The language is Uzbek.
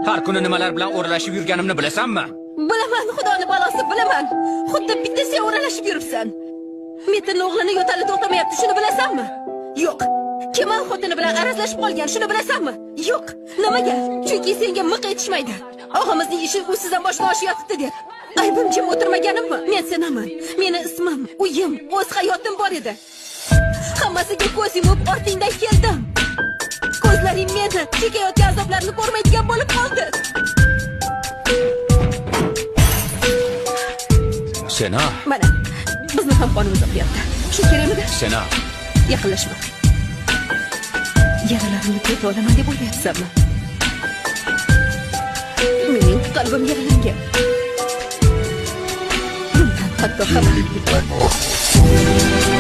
Har kuni nimalar bilan o'ralashib yurganimni bilasanmi? Bilaman, Xudoni balosi bilaman. Xuddi bitta sen o'ralashib yuribsan. Metin o'g'lini yo'tali to'xtamayapti, shuni bilasanmi? Yo'q. Kemal xotini bilan arazlashib qolgan, shuni bilasanmi? Yo'q. Nimaga? Chunki senga miq etishmaydi. Og'amizning ishi usidan boshqa oshyapti deb. Aybim jim o'tirmaganimmi? Men senaman. Meni ismim, uyim, o'z hayotim bor edi. Hammasiga ko'z yumib ortingdan keldim. Ko'zlaring meni chekayotgan azoblarni ko'rmaydigan bo'lib qoldi. Sena. Mana, bizni ham qonimiz oqyapti. Shu kerakmidi? Sena. Yaqinlashma. Yaralarimni to'yta olaman deb o'ylayapsanmi? Mening qalbim yaralangan. Bundan hatto xabarim yo'q.